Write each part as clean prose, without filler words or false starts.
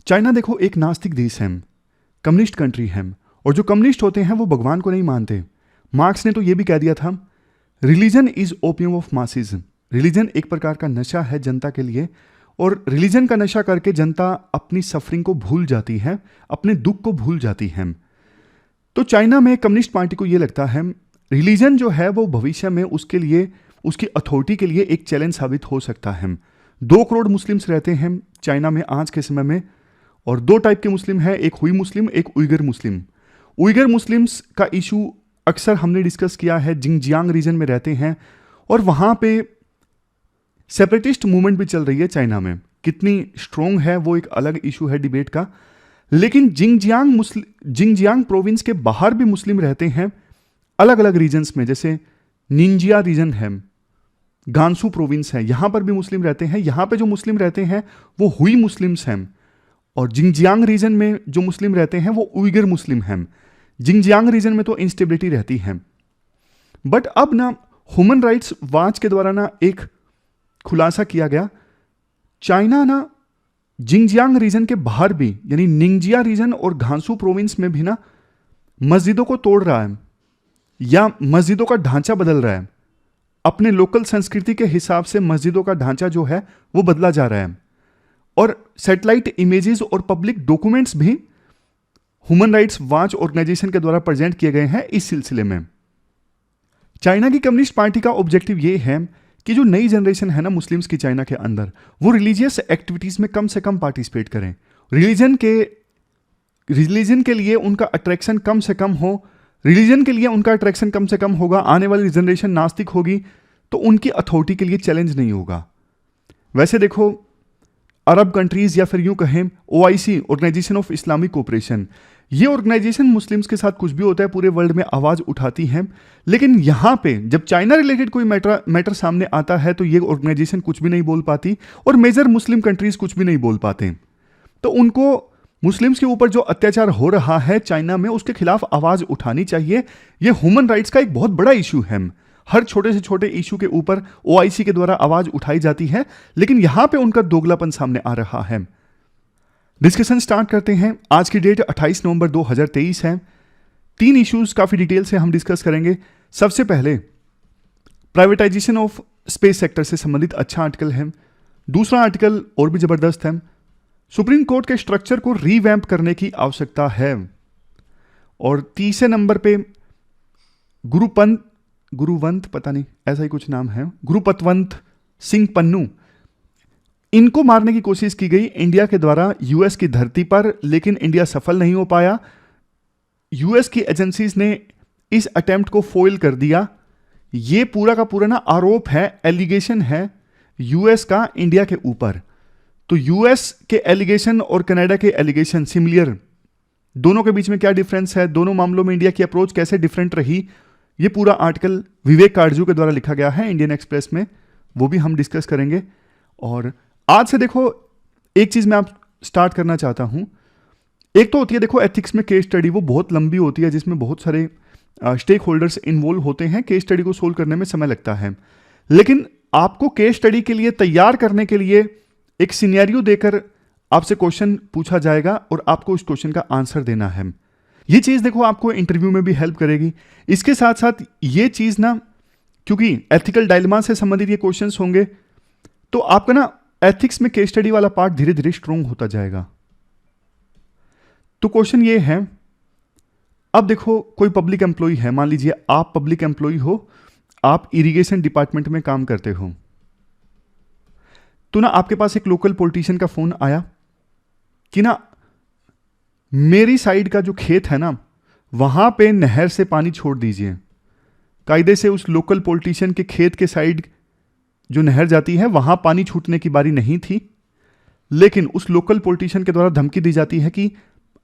China देखो एक नास्तिक देश है, कम्युनिस्ट कंट्री है, और जो कम्युनिस्ट होते हैं वो भगवान को नहीं मानते। मार्क्स ने तो ये भी कह दिया था, religion is opium of masses. Religion एक प्रकार का नशा है जनता के लिए, और रिलीजन का नशा करके जनता अपनी सफरिंग को भूल जाती है, अपने दुख को भूल जाती है। तो चाइना में कम्युनिस्ट पार्टी को ये लगता है रिलीजन जो है वो भविष्य में उसके लिए, उसकी अथॉरिटी के लिए एक चैलेंज साबित हो सकता है। 2 करोड़ मुस्लिम्स रहते हैं चाइना में आज के समय में, और 2 टाइप के मुस्लिम हैं, एक हुई मुस्लिम, एक उइगर मुस्लिम। उइगर मुस्लिम्स का इशू अक्सर हमने डिस्कस किया है, जिंगजियांग रीजन में रहते हैं, और वहाँ पे सेपरेटिस्ट मूवमेंट भी चल रही है चाइना में। कितनी स्ट्रोंग है वो एक अलग इशू है डिबेट का। लेकिन जिंगजियांग प्रोविंस के बाहर भी मुस्लिम रहते हैं अलग अलग रीजन्स में, जैसे निंजिया रीजन है, गांसू प्रोविंस है, यहां पर भी मुस्लिम रहते हैं। यहां पे जो मुस्लिम रहते हैं वो हुई मुस्लिम्स हैं, और जिंगजियांग रीजन में जो मुस्लिम रहते हैं वो उइगर मुस्लिम हैं। जिंगजियांग रीजन में तो इंस्टेबिलिटी रहती है। बट अब ना ह्यूमन राइट्स वॉच के द्वारा ना एक खुलासा किया गया, चाइना ना जिंगजियांग रीजन के बाहर भी, यानी निंजिया रीजन और गांसू प्रोविंस में भी ना मस्जिदों को तोड़ रहा है या मस्जिदों का ढांचा बदल रहा है। अपने लोकल संस्कृति के हिसाब से मस्जिदों का ढांचा जो है वो बदला जा रहा है, और सैटेलाइट इमेजेस और पब्लिक डॉक्यूमेंट्स भी ह्यूमन राइट्स वॉच ऑर्गेनाइजेशन के द्वारा प्रेजेंट किए गए हैं इस सिलसिले में। चाइना की कम्युनिस्ट पार्टी का ऑब्जेक्टिव ये है कि जो नई जनरेशन है ना मुस्लिम्स की चाइना के अंदर, वो रिलीजियस एक्टिविटीज में कम से कम पार्टिसिपेट करें। रिलीजन के लिए उनका अट्रैक्शन कम से कम हो। रिलीजन के लिए उनका अट्रैक्शन कम से कम होगा, आने वाली जनरेशन नास्तिक होगी तो उनकी अथॉरिटी के लिए चैलेंज नहीं होगा। वैसे देखो अरब कंट्रीज या फिर यूं कहें OIC, organisation of Islamic cooperation, ये ऑर्गेनाइजेशन मुस्लिम्स के साथ कुछ भी होता है पूरे वर्ल्ड में आवाज उठाती है। लेकिन यहां पे जब चाइना रिलेटेड कोई मैटर सामने आता है तो ये ऑर्गेनाइजेशन कुछ भी नहीं बोल पाती, और मेजर मुस्लिम कंट्रीज कुछ भी नहीं बोल पाते। तो उनको मुस्लिम्स के ऊपर जो अत्याचार हो रहा है चाइना में, उसके खिलाफ आवाज उठानी चाहिए। यह ह्यूमन राइट्स का एक बहुत बड़ा इशू है। हर छोटे से छोटे इशू के ऊपर OIC के द्वारा आवाज उठाई जाती है, लेकिन यहां पे उनका दोगलापन सामने आ रहा है। डिस्कशन स्टार्ट करते हैं। आज की डेट 28 नवंबर 2023 है। 3 इश्यूज काफी डिटेल से हम डिस्कस करेंगे। सबसे पहले प्राइवेटाइजेशन ऑफ स्पेस सेक्टर से संबंधित अच्छा आर्टिकल है। दूसरा आर्टिकल और भी जबरदस्त है, सुप्रीम कोर्ट के स्ट्रक्चर को रीवैम्प करने की आवश्यकता है। और तीसरे नंबर पे गुरुवंत पता नहीं ऐसा ही कुछ नाम है, गुरुपतवंत सिंह पन्नू, इनको मारने की कोशिश की गई इंडिया के द्वारा US की धरती पर, लेकिन इंडिया सफल नहीं हो पाया। US की एजेंसीज ने इस अटेम्प्ट को फोइल कर दिया। ये पूरा का पूरा ना आरोप है, एलिगेशन है US का इंडिया के ऊपर। तो US के एलिगेशन और कनाडा के एलिगेशन सिमिलर, दोनों के बीच में क्या डिफरेंस है, दोनों मामलों में इंडिया की अप्रोच कैसे डिफरेंट रही, ये पूरा आर्टिकल विवेक काटजू के द्वारा लिखा गया है इंडियन एक्सप्रेस में, वो भी हम डिस्कस करेंगे। और आज से देखो एक चीज मैं आप स्टार्ट करना चाहता हूं। एक तो होती है देखो एथिक्स में केस स्टडी, वो बहुत लंबी होती है जिसमें बहुत सारे स्टेक होल्डर्स इन्वॉल्व होते हैं। केस स्टडी को सोल्व करने में समय लगता है, लेकिन आपको केस स्टडी के लिए तैयार करने के लिए एक सिनेरियो देकर आपसे क्वेश्चन पूछा जाएगा और आपको उस क्वेश्चन का आंसर देना है। ये चीज देखो आपको इंटरव्यू में भी हेल्प करेगी। इसके साथ साथ ये चीज ना, क्योंकि एथिकल डायलेमा से संबंधित ये क्वेश्चंस होंगे, तो आपका ना एथिक्स में केस स्टडी वाला पार्ट धीरे धीरे स्ट्रोंग होता जाएगा। तो क्वेश्चन ये है, अब देखो कोई पब्लिक एम्प्लॉय है, मान लीजिए आप पब्लिक एम्प्लॉय हो, आप इरिगेशन डिपार्टमेंट में काम करते हो, तो ना आपके पास एक लोकल पॉलिटिशियन का फोन आया कि ना मेरी साइड का जो खेत है ना वहां पे नहर से पानी छोड़ दीजिए। कायदे से उस लोकल पॉलिटिशियन के खेत के साइड जो नहर जाती है वहां पानी छूटने की बारी नहीं थी, लेकिन उस लोकल पॉलिटिशियन के द्वारा धमकी दी जाती है कि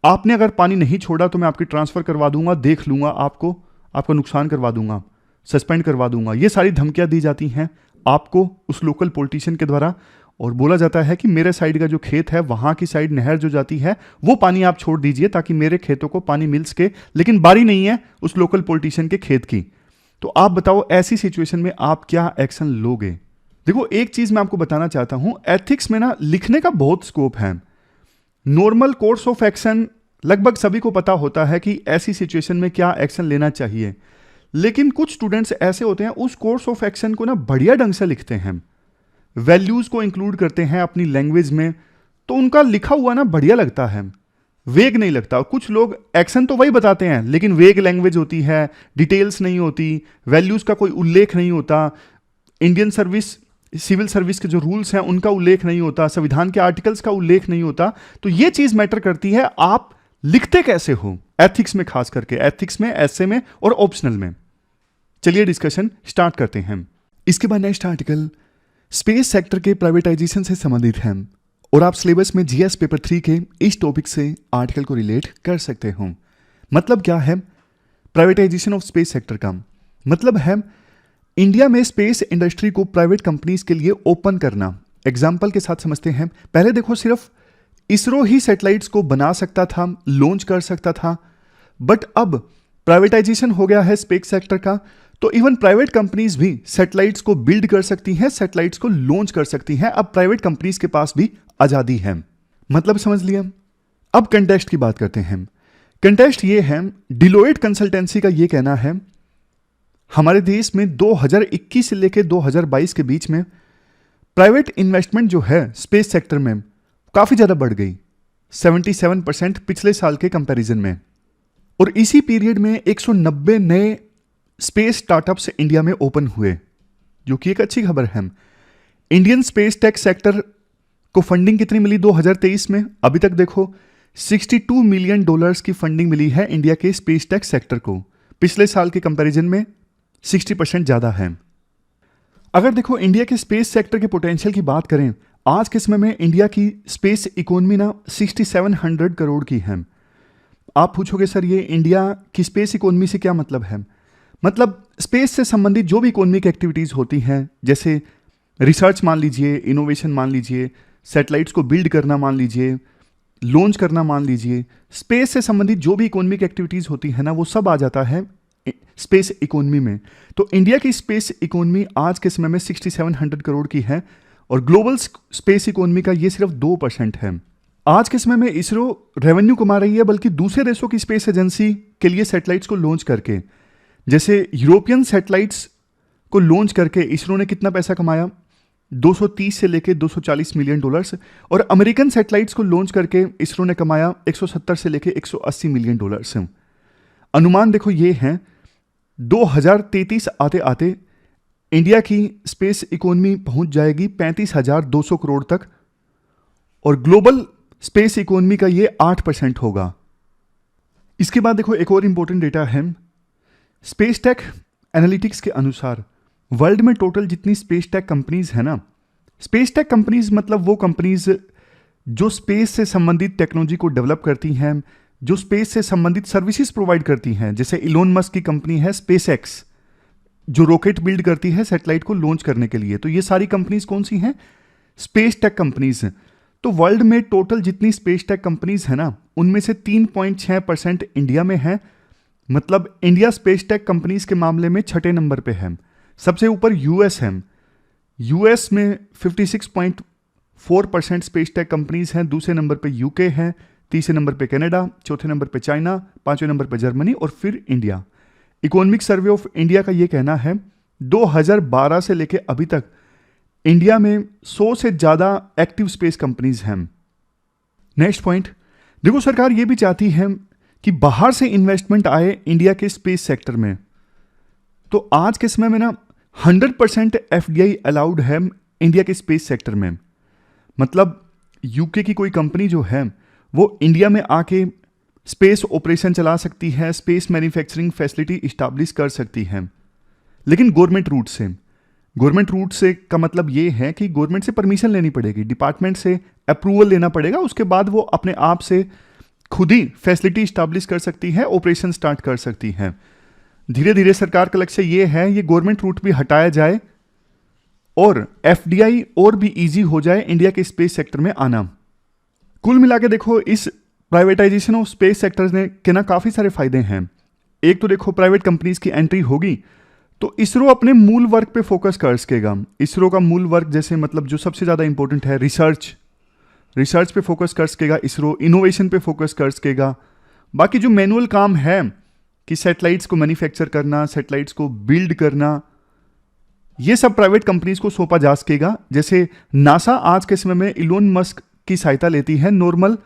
आपने अगर पानी नहीं छोड़ा तो मैं आपकी ट्रांसफर करवा दूंगा, देख लूंगा, आपको नुकसान करवा दूंगा, सस्पेंड करवा दूंगा। ये सारी धमकियां दी जाती हैं आपको उस लोकल पॉलिटिशियन के द्वारा, और बोला जाता है कि मेरे साइड का जो खेत है वहां की साइड नहर जो जाती है वो पानी आप छोड़ दीजिए ताकि मेरे खेतों को पानी मिल सके, लेकिन बारी नहीं है उस लोकल पॉलिटिशियन के खेत की। तो आप बताओ ऐसी सिचुएशन में आप क्या एक्शन लोगे? देखो एक चीज मैं आपको बताना चाहता हूं, एथिक्स में ना लिखने का बहुत स्कोप है। नॉर्मल कोर्स ऑफ एक्शन लगभग सभी को पता होता है कि ऐसी सिचुएशन में क्या एक्शन लेना चाहिए, लेकिन कुछ स्टूडेंट्स ऐसे होते हैं उस कोर्स ऑफ एक्शन को ना बढ़िया ढंग से लिखते हैं, वैल्यूज को इंक्लूड करते हैं अपनी लैंग्वेज में, तो उनका लिखा हुआ ना बढ़िया लगता है, वेग नहीं लगता। कुछ लोग एक्शन तो वही बताते हैं लेकिन वेग लैंग्वेज होती है, डिटेल्स नहीं होती, वैल्यूज का कोई उल्लेख नहीं होता, इंडियन सर्विस सिविल सर्विस के जो रूल्स हैं उनका उल्लेख नहीं होता, संविधान के आर्टिकल्स का उल्लेख नहीं होता। तो ये चीज मैटर करती है आप लिखते कैसे हो, एथिक्स में, खास करके एथिक्स में, एसे में और ऑप्शनल में। चलिए डिस्कशन स्टार्ट करते हैं। इसके बाद नेक्स्ट आर्टिकल स्पेस सेक्टर के प्राइवेटाइजेशन से संबंधित है और आप सिलेबस में जीएस पेपर 3 के इस टॉपिक से आर्टिकल को रिलेट कर सकते हो। मतलब क्या है प्राइवेटाइजेशन ऑफ स्पेस सेक्टर का? मतलब है इंडिया में स्पेस इंडस्ट्री को प्राइवेट कंपनीज के लिए ओपन करना। एग्जाम्पल के साथ समझते हैं। पहले देखो सिर्फ इसरो ही सैटेलाइट्स को बना सकता था, लॉन्च कर सकता था, बट अब प्राइवेटाइजेशन हो गया है स्पेस सेक्टर का, तो इवन प्राइवेट कंपनीज भी सैटेलाइट्स को बिल्ड कर सकती हैं, सैटेलाइट्स को लॉन्च कर सकती हैं। अब प्राइवेट कंपनीज के पास भी आजादी है। मतलब समझ लिया। अब कंटेस्ट की बात करते हैं। कंटेस्ट ये है, डिलोइट कंसल्टेंसी का ये कहना है हमारे देश में 2021 से लेकर 2022 के बीच में प्राइवेट इन्वेस्टमेंट जो है स्पेस सेक्टर में काफी ज्यादा बढ़ गई, 77% पिछले साल के कंपैरिजन में। और इसी पीरियड में 190 नए स्पेस स्टार्टअप्स इंडिया में ओपन हुए, जो कि एक अच्छी खबर है। इंडियन स्पेस टेक सेक्टर को फंडिंग कितनी मिली 2023 में? अभी तक देखो $62 मिलियन की फंडिंग मिली है इंडिया के स्पेस टेक सेक्टर को, पिछले साल के कंपैरिजन में 60% ज्यादा है। अगर देखो इंडिया के स्पेस सेक्टर के पोटेंशियल की बात करें, आज के समय में इंडिया की स्पेस इकोनॉमी ना 6700 करोड़ की है। आप पूछोगे सर ये इंडिया की स्पेस इकोनॉमी से क्या मतलब है? मतलब स्पेस से संबंधित जो भी इकोनॉमिक एक्टिविटीज होती हैं, जैसे रिसर्च मान लीजिए, इनोवेशन मान लीजिए, सैटेलाइट्स को बिल्ड करना मान लीजिए, लॉन्च करना मान लीजिए, स्पेस से संबंधित जो भी इकोनॉमिक एक्टिविटीज होती है ना, वो सब आ जाता है स्पेस इकोनॉमी में। तो इंडिया की स्पेस इकोनॉमी आज के समय में 6700 करोड़ की है और ग्लोबल स्पेस इकोनॉमी का ये सिर्फ 2% है। आज के समय में इसरो रेवेन्यू कमा रही है, बल्कि दूसरे देशों की स्पेस एजेंसी के लिए सैटेलाइट्स को लॉन्च करके, जैसे यूरोपियन सैटेलाइट्स को लॉन्च करके इसरो ने कितना पैसा कमाया, 230 से लेकर $240 मिलियन, और अमेरिकन सैटेलाइट्स को लॉन्च करके इसरो ने कमाया 170 से लेकर $180 मिलियन। अनुमान देखो ये है 2033 आते आते इंडिया की स्पेस इकोनॉमी पहुंच जाएगी 35,200 करोड़ तक और ग्लोबल स्पेस इकोनॉमी का ये 8% होगा। इसके बाद देखो एक और इंपॉर्टेंट डेटा है, स्पेस टेक एनालिटिक्स के अनुसार वर्ल्ड में टोटल जितनी स्पेस टेक कंपनीज है ना, स्पेस टेक कंपनीज मतलब वो कंपनीज जो स्पेस से संबंधित टेक्नोलॉजी को डेवलप करती हैं, जो स्पेस से संबंधित सर्विसेज प्रोवाइड करती हैं। जैसे इलोन मस्क की कंपनी है स्पेस एक्स, जो रॉकेट बिल्ड करती है सैटेलाइट को लॉन्च करने के लिए। तो ये सारी कंपनीज कौन सी हैं? स्पेस टेक कंपनीज हैं। तो वर्ल्ड में टोटल जितनी स्पेस टेक कंपनीज है ना, उनमें से 3.6% इंडिया में है। मतलब इंडिया स्पेस टेक कंपनीज के मामले में 6ठे नंबर पे है। सबसे ऊपर यूएस है, यूएस में 56.4% स्पेस टेक कंपनीज हैं। दूसरे नंबर पे यूके है, तीसरे नंबर पे कनाडा, चौथे नंबर पे चाइना, पांचवें नंबर पे जर्मनी और फिर India. Economic survey of India का ये कहना है 2012 से लेके अभी तक इंडिया में 100 से ज्यादा एक्टिव स्पेस कंपनीज हैं। नेक्स्ट पॉइंट देखो, सरकार ये भी चाहती है कि बाहर से इन्वेस्टमेंट आए इंडिया के स्पेस सेक्टर में। तो आज के समय में ना 100% एफडीआई अलाउड है इंडिया के स्पेस सेक्टर में। मतलब यूके की कोई कंपनी जो है वो इंडिया में आके स्पेस ऑपरेशन चला सकती है, स्पेस मैन्युफैक्चरिंग फैसिलिटी इस्टेब्लिश कर सकती है, लेकिन गवर्नमेंट रूट से। गवर्नमेंट रूट से का मतलब ये है कि गवर्नमेंट से परमिशन लेनी पड़ेगी, डिपार्टमेंट से अप्रूवल लेना पड़ेगा, उसके बाद वो अपने आप से खुद ही फैसिलिटी इस्टेब्लिश कर सकती है, ऑपरेशन स्टार्ट कर सकती है। धीरे धीरे सरकार का लक्ष्य ये है ये गवर्नमेंट रूट भी हटाया जाए और एफडीआई और भी इजी हो जाए इंडिया के स्पेस सेक्टर में आना। कुल मिला के देखो इस प्राइवेटाइजेशन ऑफ स्पेस सेक्टर्स ने के ना काफी सारे फायदे हैं। एक तो देखो प्राइवेट कंपनीज की एंट्री होगी तो इसरो अपने मूल वर्क पे फोकस कर सकेगा। इसरो का मूल वर्क जैसे मतलब जो सबसे ज्यादा इंपॉर्टेंट है रिसर्च, रिसर्च पे फोकस कर सकेगा इसरो, इनोवेशन पे फोकस कर सकेगा। बाकी जो मैनुअल काम है कि सैटेलाइट्स को मैन्युफैक्चर करना, सैटेलाइट्स को बिल्ड करना, ये सब प्राइवेट कंपनीज को सौंपा जा सकेगा। जैसे नासा आज के समय में इलोन मस्क की सहायता लेती है नॉर्मल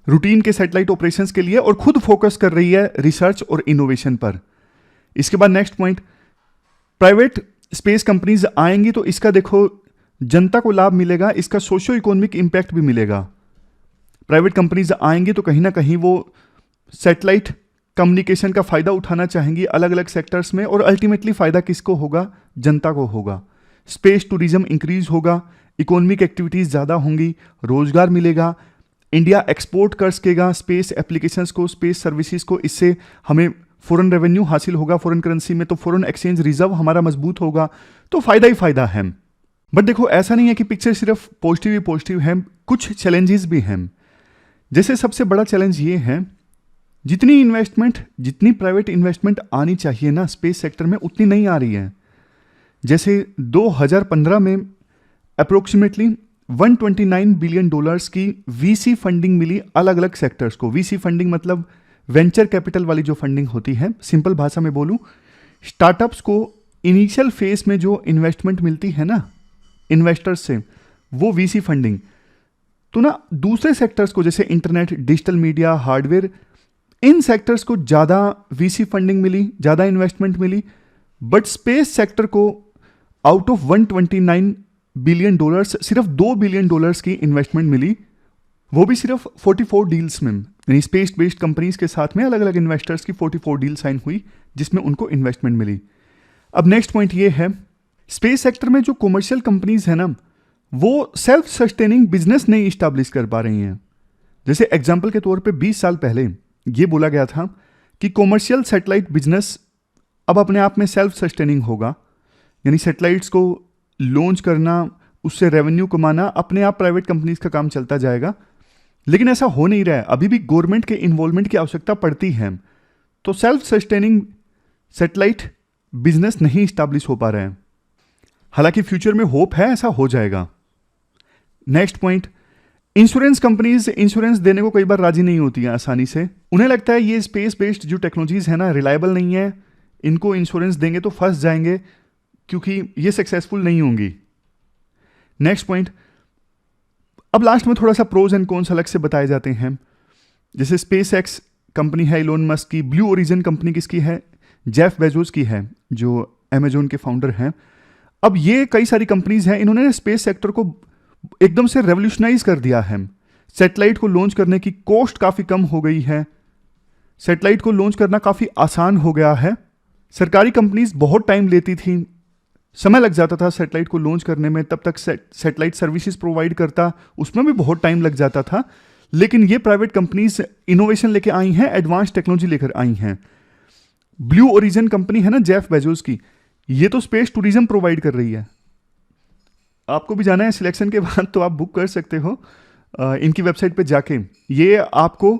रूटीन के सैटेलाइट ऑपरेशंस के लिए और खुद फोकस कर रही है रिसर्च और इनोवेशन पर। इसके बाद next point, private space companies आएंगी तो इसका देखो जनता को लाभ मिलेगा, इसका सोशो इकोनॉमिक इंपैक्ट भी मिलेगा। प्राइवेट कंपनीज आएंगी तो कहीं ना कहीं वो सैटेलाइट कम्युनिकेशन का फायदा उठाना चाहेंगी अलग अलग सेक्टर्स में, और अल्टीमेटली फायदा किसको होगा? जनता को होगा। स्पेस टूरिज्म इंक्रीज होगा, इकोनॉमिक एक्टिविटीज ज़्यादा होंगी, रोजगार मिलेगा, इंडिया एक्सपोर्ट कर सकेगा स्पेस एप्लीकेशंस को, स्पेस सर्विसेज को, इससे हमें फॉरेन रेवेन्यू हासिल होगा फॉरेन करेंसी में, तो फॉरेन एक्सचेंज रिजर्व हमारा मजबूत होगा, तो फायदा ही फायदा है। बट देखो ऐसा नहीं है कि पिक्चर सिर्फ पॉजिटिव ही पॉजिटिव है, कुछ चैलेंजेस भी हैं। जैसे सबसे बड़ा चैलेंज ये है, जितनी इन्वेस्टमेंट, जितनी प्राइवेट इन्वेस्टमेंट आनी चाहिए ना स्पेस सेक्टर में, उतनी नहीं आ रही है। जैसे 2015 में अप्रोक्सीमेटली 129 बिलियन डॉलर्स की वीसी फंडिंग मिली अलग अलग सेक्टर्स को। वीसी फंडिंग मतलब वेंचर कैपिटल वाली जो फंडिंग होती है, सिंपल भाषा में बोलूं, स्टार्टअप्स को इनिशियल फेज में जो इन्वेस्टमेंट मिलती है ना इन्वेस्टर्स से, वो वीसी फंडिंग। तो ना दूसरे सेक्टर्स को जैसे इंटरनेट, डिजिटल मीडिया, हार्डवेयर, इन सेक्टर्स को ज़्यादा वीसी फंडिंग मिली, ज़्यादा इन्वेस्टमेंट मिली। बट स्पेस सेक्टर को आउट ऑफ 129 बिलियन डॉलर्स सिर्फ 2 बिलियन डॉलर्स की इन्वेस्टमेंट मिली, वो भी सिर्फ 44 डील्स में, यानी स्पेस बेस्ड कंपनीज के साथ में अलग अलग इन्वेस्टर्स की 44 डील साइन हुई जिसमें उनको इन्वेस्टमेंट मिली। अब नेक्स्ट पॉइंट ये है, स्पेस सेक्टर में जो कॉमर्शियल कंपनीज है ना, वो सेल्फ सस्टेनिंग बिजनेस नहीं इस्टेब्लिश कर पा रही हैं। जैसे एग्जाम्पल के तौर पे 20 साल पहले ये बोला गया था कि कॉमर्शियल सैटेलाइट बिजनेस अब अपने आप में सेल्फ सस्टेनिंग होगा, यानी सैटेलाइट्स को लॉन्च करना, उससे रेवेन्यू कमाना अपने आप प्राइवेट कंपनीज का काम चलता जाएगा। लेकिन ऐसा हो नहीं रहा है, अभी भी गवर्नमेंट के इन्वॉल्वमेंट की आवश्यकता पड़ती है। तो सेल्फ सस्टेनिंग सैटेलाइट बिजनेस नहीं इस्टेब्लिश हो पा रहे हैं। हालांकि फ्यूचर में होप है ऐसा हो जाएगा। Next point, insurance companies insurance देने को कई बार राजी नहीं होती हैं आसानी से। उन्हें लगता है ये स्पेस बेस्ड जो टेक्नोलॉजीज है ना रिलायबल नहीं है, इनको इंश्योरेंस देंगे तो फंस जाएंगे क्योंकि ये सक्सेसफुल नहीं होंगी। नेक्स्ट पॉइंट, अब लास्ट में थोड़ा सा प्रोज एंड कॉन्स अलग से बताए जाते हैं। जैसे स्पेस एक्स कंपनी है इलोन मस्क की, ब्लू ओरिजिन कंपनी किसकी है? जेफ बेजोस की है, जो अमेजोन के फाउंडर हैं। अब ये कई सारी कंपनीज हैं, इन्होंने स्पेस सेक्टर को एकदम से रेवोल्यूशनाइज कर दिया है। सैटेलाइट को लॉन्च करने की कॉस्ट काफ़ी कम हो गई है, सैटेलाइट को लॉन्च करना काफ़ी आसान हो गया है। सरकारी कंपनीज बहुत टाइम लेती थी, समय लग जाता था सैटेलाइट को लॉन्च करने में, तब तक सैटेलाइट सर्विसेज प्रोवाइड करता, उसमें भी बहुत टाइम लग जाता था। लेकिन ये प्राइवेट कंपनीज इनोवेशन लेके आई हैं, एडवांस टेक्नोलॉजी लेकर आई हैं। ब्लू ओरिजिन कंपनी है ना जेफ बेजोस की, ये तो स्पेस टूरिज्म प्रोवाइड कर रही है। आपको भी जाना है सिलेक्शन के बाद तो आप बुक कर सकते हो इनकी वेबसाइट पे जाके। ये आपको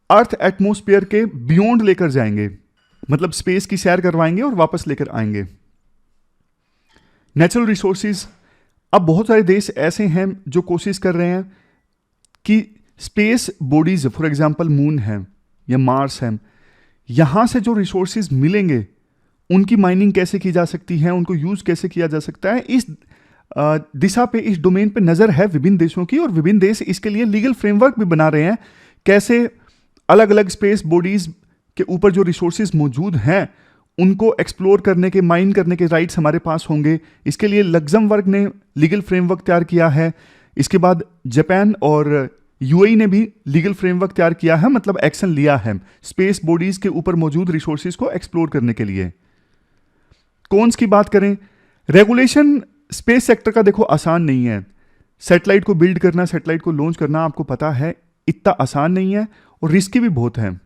अर्थ एटमॉस्फेयर के बियॉन्ड लेकर जाएंगे, मतलब स्पेस की सैर करवाएंगे और वापस लेकर आएंगे। नेचुरल रिसोर्सेज, अब बहुत सारे देश ऐसे हैं जो कोशिश कर रहे हैं कि space bodies, for example moon है या मार्स है, यहां से जो रिसोर्सेज मिलेंगे उनकी माइनिंग कैसे की जा सकती है, उनको यूज कैसे किया जा सकता है, इस दिशा पे, इस डोमेन पे नजर है विभिन्न देशों की, और विभिन्न देश इसके लिए लीगल फ्रेमवर्क भी बना रहे हैं। कैसे अलग अलग स्पेस बॉडीज के ऊपर जो रिसोर्सेज मौजूद हैं उनको एक्सप्लोर करने के, माइन करने के राइट्स हमारे पास होंगे। इसके लिए लग्जमबर्ग ने लीगल फ्रेमवर्क तैयार किया है। इसके बाद जापान और यूएई ने भी लीगल फ्रेमवर्क तैयार किया है, मतलब एक्शन लिया है स्पेस बॉडीज के ऊपर मौजूद रिसोर्सेज को एक्सप्लोर करने के लिए। कॉन्स की बात करें, रेगुलेशन स्पेस सेक्टर का देखो आसान नहीं है। सैटेलाइट को बिल्ड करना, सैटेलाइट को लॉन्च करना, आपको पता है इतना आसान नहीं है और रिस्की भी बहुत है।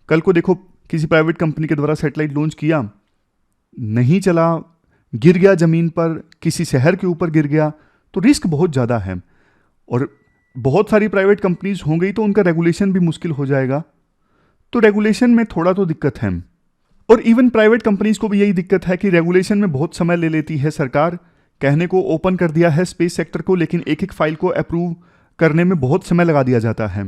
कल को देखो किसी प्राइवेट कंपनी के द्वारा सैटेलाइट लॉन्च किया, नहीं चला, गिर गया जमीन पर, किसी शहर के ऊपर गिर गया, तो रिस्क बहुत ज़्यादा है। और बहुत सारी प्राइवेट कंपनीज हो गई तो उनका रेगुलेशन भी मुश्किल हो जाएगा। तो रेगुलेशन में थोड़ा तो दिक्कत है। और इवन प्राइवेट कंपनीज को भी यही दिक्कत है कि रेगुलेशन में बहुत समय ले लेती है सरकार, कहने को ओपन कर दिया है स्पेस सेक्टर को, लेकिन एक एक फाइल को अप्रूव करने में बहुत समय लगा दिया जाता है।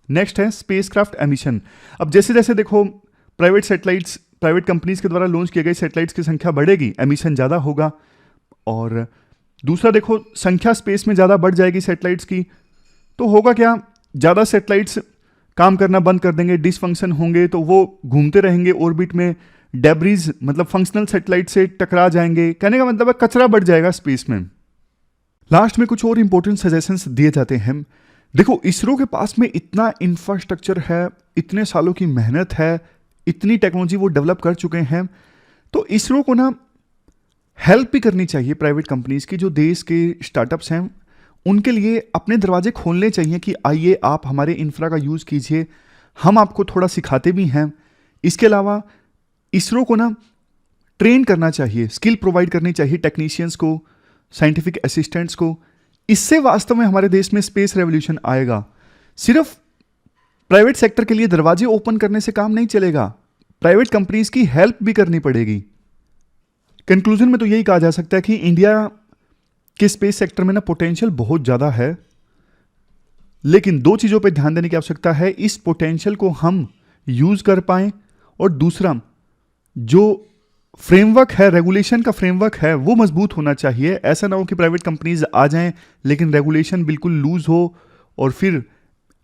नेक्स्ट है स्पेसक्राफ्ट एमिशन। अब जैसे जैसे देखो प्राइवेट सैटेलाइट्स, प्राइवेट कंपनीज के द्वारा लॉन्च किए गए सैटेलाइट्स की संख्या बढ़ेगी, एमिशन ज़्यादा होगा। और दूसरा देखो, संख्या स्पेस में ज़्यादा बढ़ जाएगी सैटेलाइट्स की, तो होगा क्या, ज़्यादा सैटेलाइट्स काम करना बंद कर देंगे, डिसफंक्शन होंगे, तो वो घूमते रहेंगे ऑर्बिट में, डेब्रीज मतलब फंक्शनल सैटेलाइट से टकरा जाएंगे। कहने का मतलब है कचरा बढ़ जाएगा स्पेस में। लास्ट में कुछ और इंपॉर्टेंट सजेशंस दिए जाते हैं। देखो, इसरो के पास में इतना इंफ्रास्ट्रक्चर है, इतने सालों की मेहनत है, इतनी टेक्नोलॉजी वो डेवलप कर चुके हैं, तो इसरो को ना हेल्प भी करनी चाहिए प्राइवेट कंपनीज की। जो देश के स्टार्टअप्स हैं उनके लिए अपने दरवाजे खोलने चाहिए कि आइए आप हमारे इंफ्रा का यूज़ कीजिए, हम आपको थोड़ा सिखाते भी हैं। इसके अलावा इसरो को ना ट्रेन करना चाहिए, स्किल प्रोवाइड करनी चाहिए टेक्नीशियंस को, साइंटिफिक असिस्टेंट्स को। इससे वास्तव में हमारे देश में स्पेस रेवोल्यूशन आएगा। सिर्फ प्राइवेट सेक्टर के लिए दरवाजे ओपन करने से काम नहीं चलेगा, प्राइवेट कंपनीज की हेल्प भी करनी पड़ेगी। कंक्लूजन में तो यही कहा जा सकता है कि इंडिया के स्पेस सेक्टर में ना पोटेंशियल बहुत ज़्यादा है, लेकिन दो चीज़ों पे ध्यान देने की आवश्यकता है, इस पोटेंशियल को हम यूज़ कर पाएं, और दूसरा जो फ्रेमवर्क है, रेगुलेशन का फ्रेमवर्क है, वो मजबूत होना चाहिए। ऐसा ना हो कि प्राइवेट कंपनीज आ जाएं लेकिन रेगुलेशन बिल्कुल लूज हो और फिर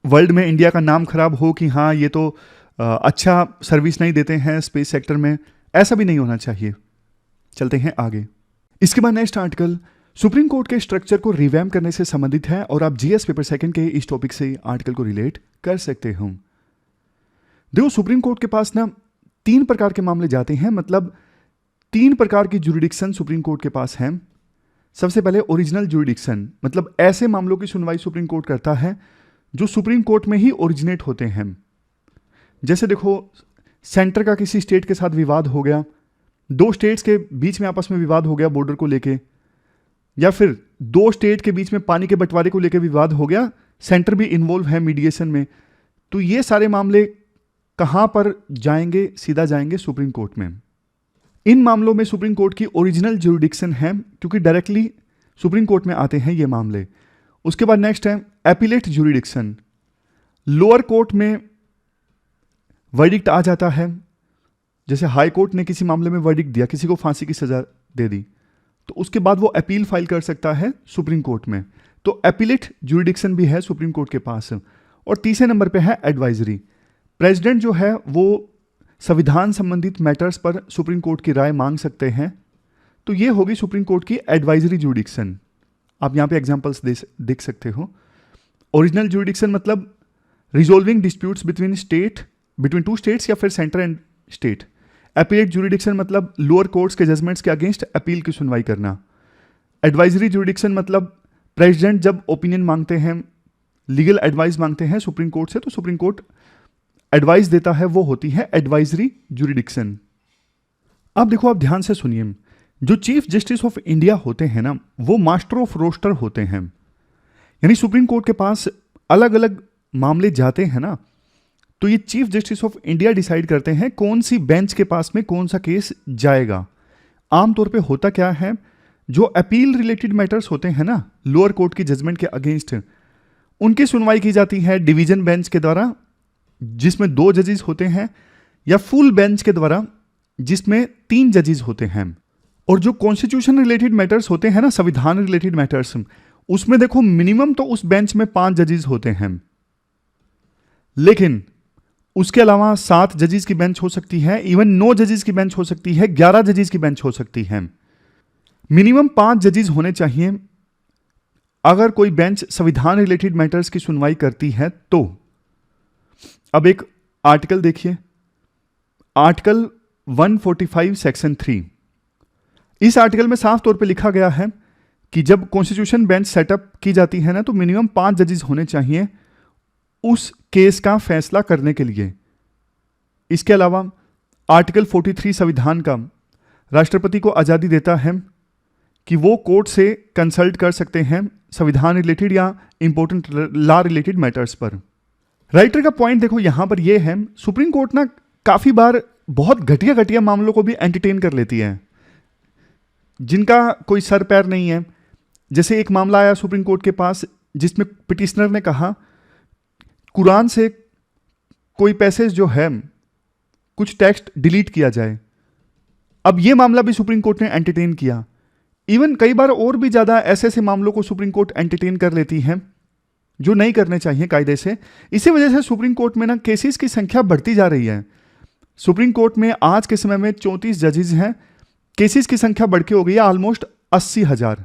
वर्ल्ड में इंडिया का नाम खराब हो कि हाँ ये तो अच्छा सर्विस नहीं देते हैं स्पेस सेक्टर में। ऐसा भी नहीं होना चाहिए। चलते हैं आगे। इसके बाद नेक्स्ट आर्टिकल सुप्रीम कोर्ट के स्ट्रक्चर को रिवैम्प करने से संबंधित है, और आप जीएस पेपर सेकंड के इस टॉपिक से आर्टिकल को रिलेट कर सकते हो। देखो, सुप्रीम कोर्ट के पास ना 3 प्रकार के मामले जाते हैं, मतलब 3 प्रकार की जुरिडिक्शन सुप्रीम कोर्ट के पास हैं। सबसे पहले ओरिजिनल जुरिडिक्शन, मतलब ऐसे मामलों की सुनवाई सुप्रीम कोर्ट करता है जो सुप्रीम कोर्ट में ही ओरिजिनेट होते हैं। जैसे देखो, सेंटर का किसी स्टेट के साथ विवाद हो गया, 2 स्टेट्स के बीच में आपस में विवाद हो गया बॉर्डर को लेके, या फिर 2 स्टेट के बीच में पानी के बंटवारे को लेकर विवाद हो गया, सेंटर भी इन्वॉल्व है मीडिएशन में, तो ये सारे मामले कहां पर जाएंगे? सीधा जाएंगे सुप्रीम कोर्ट में। इन मामलों में सुप्रीम कोर्ट की ओरिजिनल जुरिडिक्शन है, क्योंकि डायरेक्टली सुप्रीम कोर्ट में आते हैं ये मामले। उसके बाद नेक्स्ट है एपिलेट जुरिडिक्शन। लोअर कोर्ट में वर्डिक्ट आ जाता है, जैसे हाई कोर्ट ने किसी मामले में वर्डिक्ट दिया, किसी को फांसी की सजा दे दी, तो उसके बाद वो अपील फाइल कर सकता है सुप्रीम कोर्ट में। तो एपिलेट जुरिडिक्शन भी है सुप्रीम कोर्ट के पास। और तीसरे नंबर पे है एडवाइजरी। प्रेसिडेंट जो है वो संविधान संबंधित मैटर्स पर सुप्रीम कोर्ट की राय मांग सकते हैं, तो ये होगी सुप्रीम कोर्ट की एडवाइजरी जुरिडिक्शन। आप यहाँ पे एग्जांपल्स देख सकते हो। ओरिजिनल जुरिडिक्शन मतलब रिजोल्विंग डिस्प्यूट्स बिटवीन 2 स्टेट्स या फिर centre and state. Appellate jurisdiction मतलब लोअर कोर्ट्स के जजमेंट्स के अगेंस्ट अपील की सुनवाई करना। एडवाइजरी जुरिडिक्शन मतलब प्रेसिडेंट जब ओपिनियन मांगते हैं, लीगल एडवाइस मांगते हैं सुप्रीम कोर्ट से, तो सुप्रीम कोर्ट एडवाइस देता है, वो होती है एडवाइजरी जुरिडिक्शन। अब देखो, आप ध्यान से सुनिए, जो चीफ जस्टिस ऑफ इंडिया होते हैं ना, वो मास्टर ऑफ रोस्टर होते हैं। यानी सुप्रीम कोर्ट के पास अलग अलग मामले जाते हैं ना, तो ये chief justice of India decide करते हैं कौन सी बेंच के पास में कौन सा केस जाएगा। आमतौर पे होता क्या है, जो अपील रिलेटेड मैटर्स होते हैं ना लोअर कोर्ट की जजमेंट के अगेंस्ट, उनकी सुनवाई की जाती है डिवीजन बेंच के द्वारा, जिसमें 2 जजेस होते हैं, या फुल बेंच के द्वारा जिसमें 3 जजेस होते हैं। और जो कॉन्स्टिट्यूशन रिलेटेड मैटर्स होते हैं ना, संविधान रिलेटेड मैटर्स, उसमें देखो मिनिमम तो उस बेंच में 5 जजेस होते हैं, लेकिन उसके अलावा 7 जजेस की बेंच हो सकती है, इवन 9 जजेस की बेंच हो सकती है, 11 जजेस की बेंच हो सकती है। मिनिमम 5 जजेस होने चाहिए अगर कोई बेंच संविधान रिलेटेड मैटर्स की सुनवाई करती है तो। अब एक आर्टिकल देखिए, आर्टिकल 145 सेक्शन 3। इस आर्टिकल में साफ तौर पे लिखा गया है कि जब कॉन्स्टिट्यूशन बेंच सेटअप की जाती है ना, तो मिनिमम 5 जजेस होने चाहिए उस केस का फैसला करने के लिए। इसके अलावा आर्टिकल 43 संविधान का राष्ट्रपति को आज़ादी देता है कि वो कोर्ट से कंसल्ट कर सकते हैं संविधान रिलेटेड या इंपॉर्टेंट लॉ रिलेटेड मैटर्स पर। राइटर का पॉइंट देखो यहां पर यह है, सुप्रीम कोर्ट ना काफी बार बहुत घटिया मामलों को भी एंटरटेन कर लेती है। जिनका कोई सर पैर नहीं है। जैसे एक मामला आया सुप्रीम कोर्ट के पास जिसमें पिटिशनर ने कहा कुरान से कोई पैसेज जो है कुछ टेक्स्ट डिलीट किया जाए। अब यह मामला भी सुप्रीम कोर्ट ने एंटरटेन किया। इवन कई बार और भी ज्यादा ऐसे ऐसे मामलों को सुप्रीम कोर्ट एंटरटेन कर लेती है जो नहीं करने चाहिए कायदे से। इसी वजह से सुप्रीम कोर्ट में ना केसेस की संख्या बढ़ती जा रही है। सुप्रीम कोर्ट में आज के समय में 34 जजेस हैं, केसेस की संख्या बढ़ के हो गई है ऑलमोस्ट 80,000।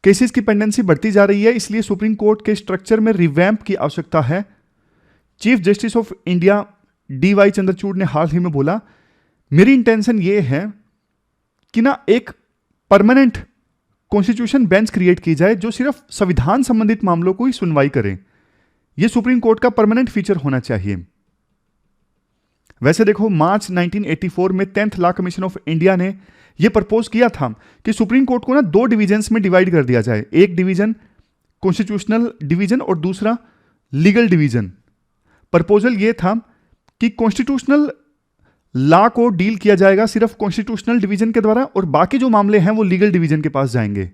केसेस की पेंडेंसी बढ़ती जा रही है, इसलिए सुप्रीम कोर्ट के स्ट्रक्चर में रिवैम्प की आवश्यकता है। Chief justice of India DY Chandrachud ने हाल ही में बोला, मेरी इंटेंशन ये है कि ना एक परमानेंट कॉन्स्टिट्यूशन बेंच क्रिएट की जाए जो सिर्फ संविधान संबंधित मामलों को ही सुनवाई करे। यह सुप्रीम कोर्ट का परमानेंट फीचर होना चाहिए। वैसे देखो, मार्च 1984 में 10th law commission of India ने यह प्रपोज किया था कि सुप्रीम कोर्ट को ना 2 डिवीजन्स में डिवाइड कर दिया जाए। एक डिवीजन कॉन्स्टिट्यूशनल डिवीजन और दूसरा लीगल डिवीजन। प्रपोजल यह था कि कॉन्स्टिट्यूशनल लॉ को डील किया जाएगा सिर्फ कॉन्स्टिट्यूशनल डिवीजन के द्वारा और बाकी जो मामले हैं वो लीगल डिवीजन के पास जाएंगे।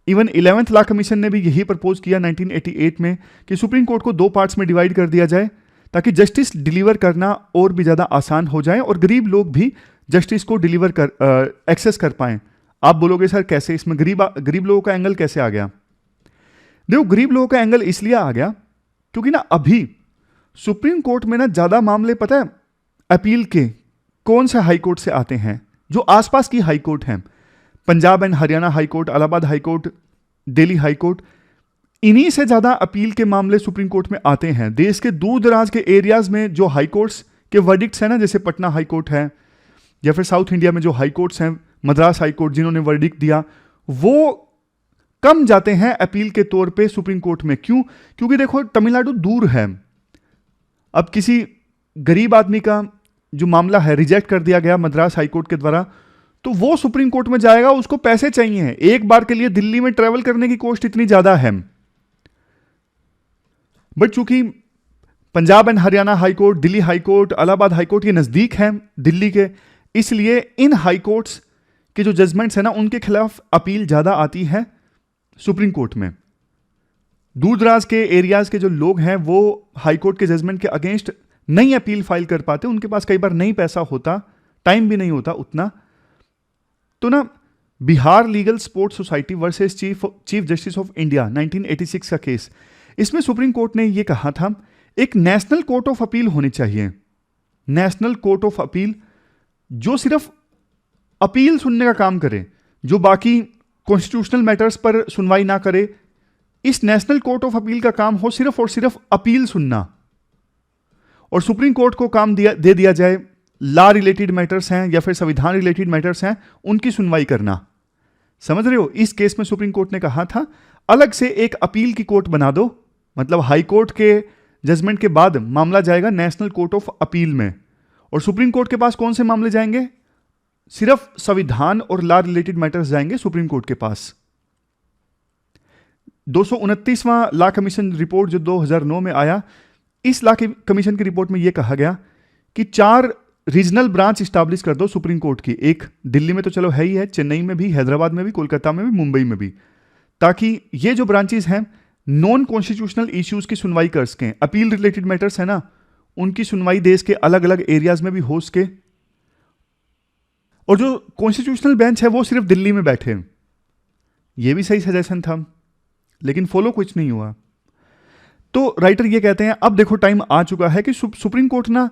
इवन 11th लॉ कमीशन ने भी यही प्रपोज किया 1988 में कि सुप्रीम कोर्ट को 2 पार्ट्स में डिवाइड कर दिया जाए ताकि जस्टिस डिलीवर करना और भी ज्यादा आसान हो जाए और गरीब लोग भी जस्टिस को डिलीवर कर एक्सेस कर पाएं। आप बोलोगे सर कैसे, इसमें गरीब लोगों का एंगल कैसे आ गया? देखो, गरीब लोगों का एंगल इसलिए आ गया क्योंकि ना अभी सुप्रीम कोर्ट में ना ज्यादा मामले पता है अपील के कौन से हाई कोर्ट से आते हैं, जो आसपास की हाई कोर्ट हैं, Punjab and Haryana high court, Allahabad high court, Delhi high court, इन्हीं से ज्यादा अपील के मामले सुप्रीम कोर्ट में आते हैं। देश के दूर दराज के एरियाज में जो हाई कोर्ट्स के वर्डिक्ट्स हैं ना, जैसे पटना हाई कोर्ट है या फिर साउथ इंडिया में जो हाई कोर्ट्स हैं, मद्रास हाई कोर्ट जिन्होंने वर्डिक्ट दिया, वो कम जाते हैं अपील के तौर पे सुप्रीम कोर्ट में। क्यों? क्योंकि देखो तमिलनाडु दूर है। अब किसी गरीब आदमी का जो मामला है रिजेक्ट कर दिया गया मद्रास हाई कोर्ट के द्वारा, तो वो सुप्रीम कोर्ट में जाएगा, उसको पैसे चाहिए। एक बार के लिए दिल्ली में ट्रेवल करने की कॉस्ट इतनी ज्यादा है। बट चूंकि Punjab and Haryana high court, Delhi high court, Allahabad high court ये नजदीक हैं दिल्ली के, इसलिए इन हाई कोर्ट्स के जो जजमेंट्स हैं ना उनके खिलाफ अपील ज्यादा आती है सुप्रीम कोर्ट में। दूर दराज के एरियाज के जो लोग हैं वो हाई कोर्ट के जजमेंट के अगेंस्ट नहीं अपील फाइल कर पाते, उनके पास कई बार नहीं पैसा होता, टाइम भी नहीं होता उतना। तो ना Bihar legal sports society versus chief justice of India 1986 का केस, इसमें सुप्रीम कोर्ट ने यह कहा था एक नेशनल कोर्ट ऑफ अपील होनी चाहिए। नेशनल कोर्ट ऑफ अपील जो सिर्फ अपील सुनने का काम करे, जो बाकी कॉन्स्टिट्यूशनल मैटर्स पर सुनवाई ना करे। इस नेशनल कोर्ट ऑफ अपील का काम हो सिर्फ और सिर्फ अपील सुनना, और सुप्रीम कोर्ट को काम दे दिया जाए लॉ रिलेटेड मैटर्स हैं या फिर संविधान रिलेटेड मैटर्स हैं उनकी सुनवाई करना। समझ रहे हो? इस केस में सुप्रीम कोर्ट ने कहा था अलग से एक अपील की कोर्ट बना दो, मतलब हाई कोर्ट के जजमेंट के बाद मामला जाएगा नेशनल कोर्ट ऑफ अपील में। और सुप्रीम कोर्ट के पास कौन से मामले जाएंगे? सिर्फ संविधान और लॉ रिलेटेड मैटर्स जाएंगे सुप्रीम कोर्ट के पास। 229वां लॉ कमीशन रिपोर्ट जो 2009 में आया, इस लॉ कमीशन की रिपोर्ट में यह कहा गया कि 4 रीजनल ब्रांच स्टैब्लिश कर दो सुप्रीम कोर्ट की। एक दिल्ली में तो चलो है ही है, चेन्नई में भी, हैदराबाद में भी, कोलकाता में भी, मुंबई में भी, ताकि ये जो ब्रांचेस हैं नॉन कॉन्स्टिट्यूशनल इश्यूज की सुनवाई कर सकें। अपील रिलेटेड मैटर्स है ना, उनकी सुनवाई देश के अलग अलग एरियाज में भी हो सके। और जो कॉन्स्टिट्यूशनल बेंच है वो सिर्फ दिल्ली में बैठे। ये भी सही सजेशन था, लेकिन फॉलो कुछ नहीं हुआ। तो राइटर ये कहते हैं अब देखो टाइम आ चुका है कि सुप्रीम कोर्ट ना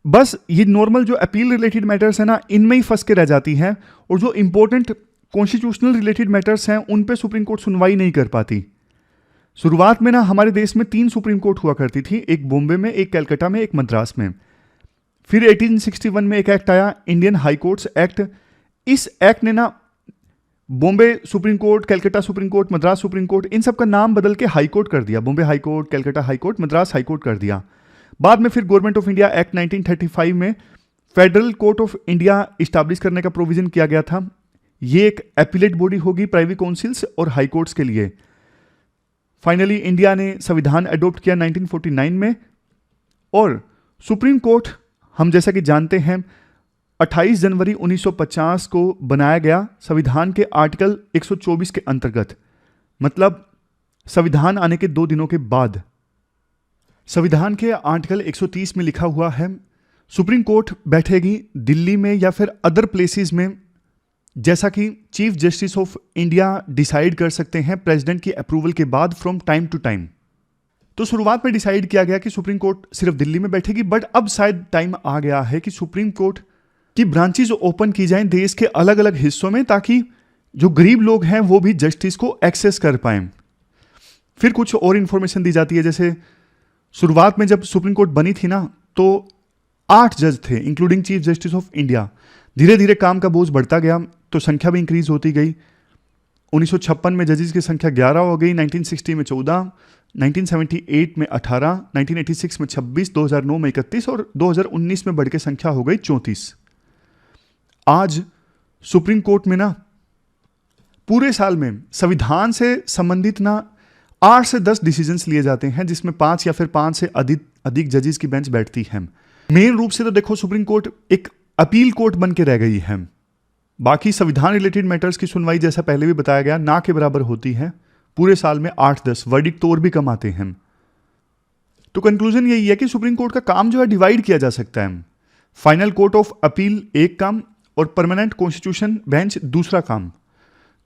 बस ये नॉर्मल जो अपील रिलेटेड मैटर्स है ना इनमें ही फंस के रह जाती है, और जो इंपॉर्टेंट कॉन्स्टिट्यूशनल रिलेटेड मैटर्स हैं उन पे सुप्रीम कोर्ट सुनवाई नहीं कर पाती। शुरुआत में ना हमारे देश में 3 सुप्रीम कोर्ट हुआ करती थी, एक बॉम्बे में, एक कलकत्ता में, एक मद्रास में। फिर 1861 में एक एक्ट आया, इंडियन हाई कोर्ट्स एक्ट। इस एक्ट ने ना Bombay supreme court, Calcutta supreme court, Madras supreme court, इन सब का नाम बदल के हाई कोर्ट कर दिया। Bombay high court, Calcutta high court, Madras high court कर दिया। बाद में फिर गवर्नमेंट ऑफ इंडिया एक्ट 1935 में federal court of India establish करने का प्रोविजन किया गया था। ये एक एपिलेट बॉडी होगी प्राइवेट काउंसिल्स और हाई कोर्ट्स के लिए। फाइनली इंडिया ने संविधान अडॉप्ट किया 1949 में, और सुप्रीम कोर्ट हम जैसा कि जानते हैं 28 जनवरी 1950 को बनाया गया संविधान के आर्टिकल 124 के अंतर्गत, मतलब संविधान आने के 2 दिनों के बाद। संविधान के आर्टिकल 130 में लिखा हुआ है, सुप्रीम कोर्ट बैठेगी दिल्ली में या फिर अदर प्लेसेस में, जैसा कि chief justice of India decide कर सकते हैं प्रेसिडेंट की अप्रूवल के बाद फ्रॉम टाइम टू टाइम। तो शुरुआत में डिसाइड किया गया कि सुप्रीम कोर्ट सिर्फ दिल्ली में बैठेगी, बट अब शायद टाइम आ गया है कि सुप्रीम कोर्ट की ब्रांचेज ओपन की जाएं देश के अलग अलग हिस्सों में, ताकि जो गरीब लोग हैं वो भी जस्टिस को एक्सेस कर पाएं। फिर कुछ और इंफॉर्मेशन दी जाती है, जैसे शुरुआत में जब सुप्रीम कोर्ट बनी थी ना, तो 8 जज थे including chief justice of India. धीरे धीरे काम का बोझ बढ़ता गया तो संख्या भी इंक्रीज होती गई। 1956 में जजेस की संख्या 11 हो गई, 1960 में 14, 1978 में 18, 1986 में 26, 2009 में 31 और 2019 में बढ़ के संख्या हो गई 34। आज सुप्रीम कोर्ट में ना पूरे साल में संविधान से संबंधित ना 8 से 10 डिसीजंस लिए जाते हैं, जिसमें 5 या फिर 5 से अधिक जजेस की बेंच बैठती है। मेन रूप से तो देखो सुप्रीम कोर्ट एक अपील कोर्ट बन के रह गई है। बाकी संविधान रिलेटेड मैटर्स की सुनवाई, जैसा पहले भी बताया गया, ना के बराबर होती है। पूरे साल में 8-10 वर्डिक्ट तो और भी कम आते हैं। तो कंक्लूजन यही है कि सुप्रीम कोर्ट का काम जो है डिवाइड किया जा सकता है। फाइनल कोर्ट ऑफ अपील एक काम और परमानेंट कॉन्स्टिट्यूशन बेंच दूसरा काम।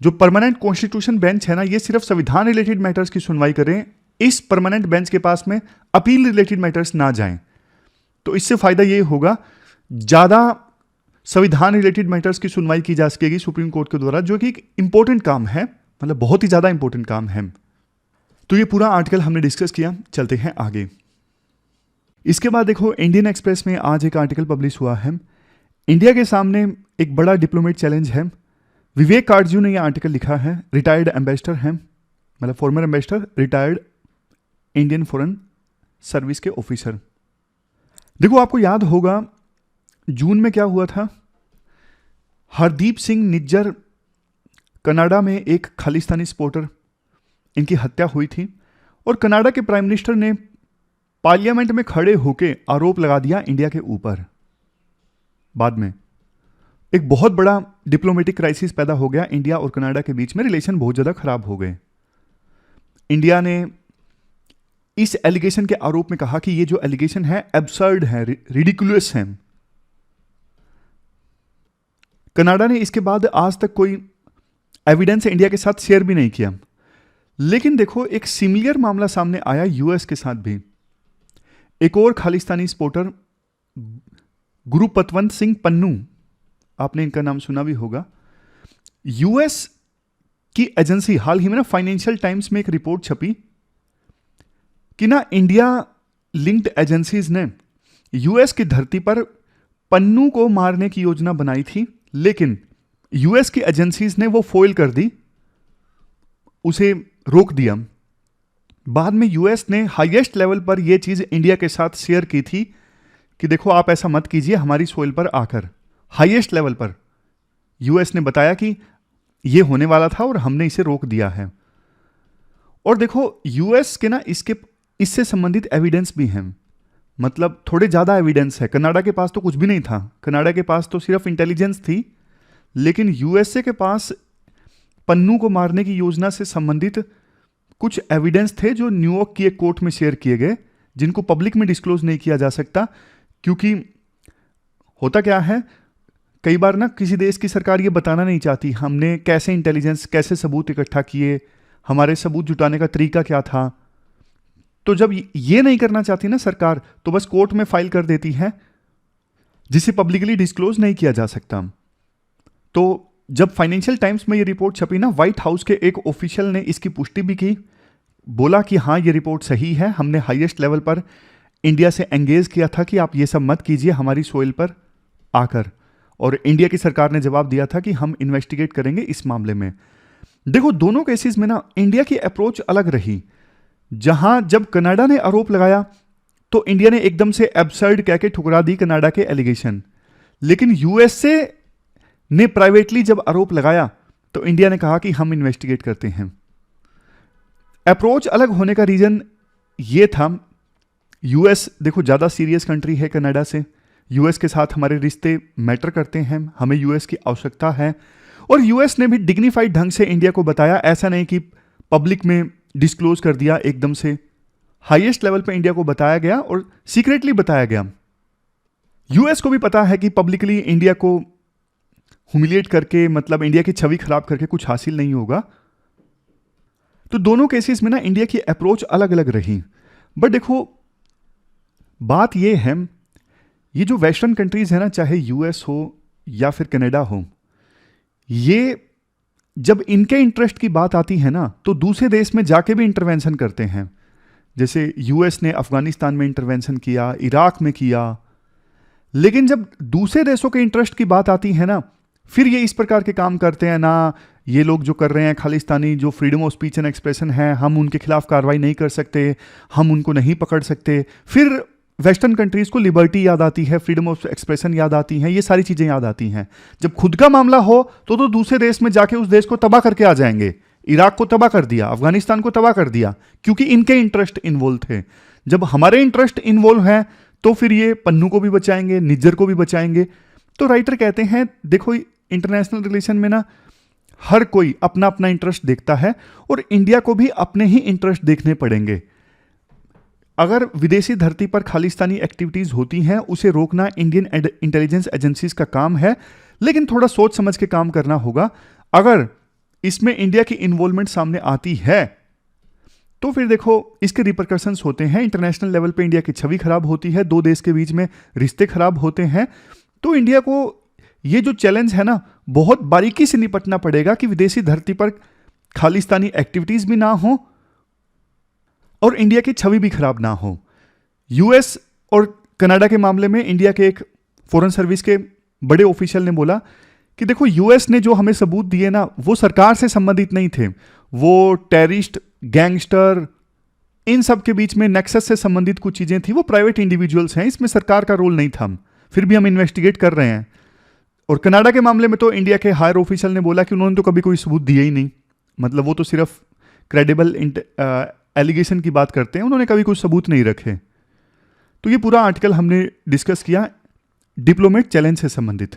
जो परमानेंट कॉन्स्टिट्यूशन बेंच है ना, ये सिर्फ संविधान रिलेटेड मैटर्स की सुनवाई करें। इस परमानेंट बेंच के पास में अपील रिलेटेड मैटर्स ना जाएं। तो इससे फायदा ये होगा, ज्यादा संविधान रिलेटेड मैटर्स की सुनवाई की जा सकेगी सुप्रीम कोर्ट के द्वारा, जो कि एक इंपॉर्टेंट काम है, मतलब बहुत ही ज्यादा इंपॉर्टेंट काम है। तो ये पूरा आर्टिकल हमने डिस्कस किया, चलते हैं आगे। इसके बाद देखो इंडियन एक्सप्रेस में आज एक आर्टिकल पब्लिश हुआ है। इंडिया के सामने एक बड़ा डिप्लोमेट चैलेंज है। विवेक काटजू ने यह आर्टिकल लिखा है। रिटायर्ड एम्बेसडर हैं, मतलब farmer ambassador, retired Indian foreign service के ऑफिसर। देखो आपको याद होगा जून में क्या हुआ था। हरदीप सिंह निज्जर कनाडा में एक खालिस्तानी सपोर्टर, इनकी हत्या हुई थी और कनाडा के प्राइम मिनिस्टर ने पार्लियामेंट में खड़े होकर आरोप लगा दिया इंडिया के ऊपर। बाद में एक बहुत बड़ा डिप्लोमेटिक क्राइसिस पैदा हो गया, इंडिया और कनाडा के बीच में रिलेशन बहुत ज्यादा खराब हो गए। इंडिया ने इस एलिगेशन के आरोप में कहा कि ये जो एलिगेशन है एब्सर्ड है, रिडिकुलस है। कनाडा ने इसके बाद आज तक कोई एविडेंस इंडिया के साथ शेयर भी नहीं किया। लेकिन देखो एक सिमिलर मामला सामने आया यूएस के साथ भी। एक और खालिस्तानी सपोर्टर गुरुपतवंत सिंह पन्नू, आपने इनका नाम सुना भी होगा। यूएस की एजेंसी, हाल ही में ना फाइनेंशियल टाइम्स में एक रिपोर्ट छपी कि ना इंडिया लिंक्ड एजेंसीज ने यूएस की धरती पर पन्नू को मारने की योजना बनाई थी, लेकिन यूएस की एजेंसीज ने वो फॉइल कर दी, उसे रोक दिया। बाद में यूएस ने हाईएस्ट लेवल पर यह चीज इंडिया के साथ शेयर की थी कि देखो आप ऐसा मत कीजिए हमारी सोइल पर आकर। हाईएस्ट लेवल पर यूएस ने बताया कि यह होने वाला था और हमने इसे रोक दिया है। और देखो यूएस के ना इससे संबंधित एविडेंस भी हैं, मतलब थोड़े ज्यादा एविडेंस है। कनाडा के पास तो कुछ भी नहीं था, कनाडा के पास तो सिर्फ इंटेलिजेंस थी, लेकिन यूएसए के पास पन्नू को मारने की योजना से संबंधित कुछ एविडेंस थे जो न्यूयॉर्क की एक कोर्ट में शेयर किए गए, जिनको पब्लिक में डिस्क्लोज नहीं किया जा सकता। क्योंकि होता क्या है, कई बार ना किसी देश की सरकार ये बताना नहीं चाहती हमने कैसे इंटेलिजेंस, कैसे सबूत इकट्ठा किए, हमारे सबूत जुटाने का तरीका क्या था। तो जब ये नहीं करना चाहती ना सरकार, तो बस कोर्ट में फाइल कर देती है, जिसे पब्लिकली डिस्क्लोज नहीं किया जा सकता। तो जब फाइनेंशियल टाइम्स में ये रिपोर्ट छपी ना, व्हाइट हाउस के एक ऑफिशियल ने इसकी पुष्टि भी की, बोला कि हाँ ये रिपोर्ट सही है, हमने हाईएस्ट लेवल पर इंडिया से एंगेज किया था कि आप ये सब मत कीजिए हमारी सोइल पर आकर। और इंडिया की सरकार ने जवाब दिया था कि हम इन्वेस्टिगेट करेंगे इस मामले में। देखो दोनों केसेस में ना इंडिया की अप्रोच अलग रही। जहां जब कनाडा ने आरोप लगाया तो इंडिया ने एकदम से एब्सर्ड कह के ठुकरा दी कनाडा के एलिगेशन, लेकिन यूएसए ने प्राइवेटली जब आरोप लगाया तो इंडिया ने कहा कि हम इन्वेस्टिगेट करते हैं। अप्रोच अलग होने का रीजन यह था, यूएस देखो ज्यादा सीरियस कंट्री है कनाडा से, यूएस के साथ हमारे रिश्ते मैटर करते हैं, हमें यूएस की आवश्यकता है। और यूएस ने भी डिग्निफाइड ढंग से इंडिया को बताया, ऐसा नहीं कि पब्लिक में डिस्क्लोज कर दिया एकदम से। हाईएस्ट लेवल पे इंडिया को बताया गया और सीक्रेटली बताया गया। यूएस को भी पता है कि पब्लिकली इंडिया को ह्यूमिलिएट करके, मतलब इंडिया की छवि खराब करके कुछ हासिल नहीं होगा। तो दोनों केसेस में ना इंडिया की अप्रोच अलग अलग रही। बट देखो बात ये है, ये जो वेस्टर्न कंट्रीज है ना, चाहे यूएस हो या फिर कनाडा हो, ये जब इनके इंटरेस्ट की बात आती है ना तो दूसरे देश में जाके भी इंटरवेंशन करते हैं। जैसे यूएस ने अफगानिस्तान में इंटरवेंशन किया, इराक में किया। लेकिन जब दूसरे देशों के इंटरेस्ट की बात आती है ना, फिर ये इस प्रकार के काम करते हैं ना। ये लोग जो कर रहे हैं खालिस्तानी, जो freedom of speech and expression है, हम उनके खिलाफ कार्रवाई नहीं कर सकते, हम उनको नहीं पकड़ सकते। फिर वेस्टर्न कंट्रीज को लिबर्टी याद आती है, फ्रीडम ऑफ एक्सप्रेशन याद आती हैं, ये सारी चीज़ें याद आती हैं। जब खुद का मामला हो तो दूसरे देश में जाके उस देश को तबाह करके आ जाएंगे। इराक को तबाह कर दिया, अफगानिस्तान को तबाह कर दिया, क्योंकि इनके इंटरेस्ट इन्वॉल्व थे। जब हमारे इंटरेस्ट इन्वॉल्व हैं तो फिर ये पन्नू को भी बचाएंगे, निज्जर को भी बचाएंगे। तो राइटर कहते हैं देखो इंटरनेशनल रिलेशन में ना हर कोई अपना अपना इंटरेस्ट देखता है और इंडिया को भी अपने ही इंटरेस्ट देखने पड़ेंगे। अगर विदेशी धरती पर खालिस्तानी एक्टिविटीज होती हैं, उसे रोकना इंडियन इंटेलिजेंस एजेंसीज का काम है, लेकिन थोड़ा सोच समझ के काम करना होगा। अगर इसमें इंडिया की इन्वॉल्वमेंट सामने आती है तो फिर देखो इसके रिपरकशंस होते हैं। इंटरनेशनल लेवल पे इंडिया की छवि खराब होती है, दो देश के बीच में रिश्ते खराब होते हैं। तो इंडिया को ये जो चैलेंज है ना, बहुत बारीकी से निपटना पड़ेगा कि विदेशी धरती पर खालिस्तानी एक्टिविटीज भी ना हो और इंडिया की छवि भी खराब ना हो। यूएस और कनाडा के मामले में इंडिया के एक फॉरेन सर्विस के बड़े ऑफिशियल ने बोला कि देखो यूएस ने जो हमें सबूत दिए ना, वो सरकार से संबंधित नहीं थे, वो टेररिस्ट, गैंगस्टर, इन सब के बीच में नेक्सस से संबंधित कुछ चीजें थी, वो प्राइवेट इंडिविजुअल्स हैं, इसमें सरकार का रोल नहीं था। फिर भी हम इन्वेस्टिगेट कर रहे हैं। और कनाडा के मामले में तो इंडिया के हायर ऑफिशियल ने बोला कि उन्होंने तो कभी कोई सबूत दिया ही नहीं, मतलब वो तो सिर्फ क्रेडिबल एलिगेशन की बात करते हैं, उन्होंने कभी कोई सबूत नहीं रखे। तो ये पूरा आर्टिकल हमने डिस्कस किया डिप्लोमेट चैलेंज से संबंधित।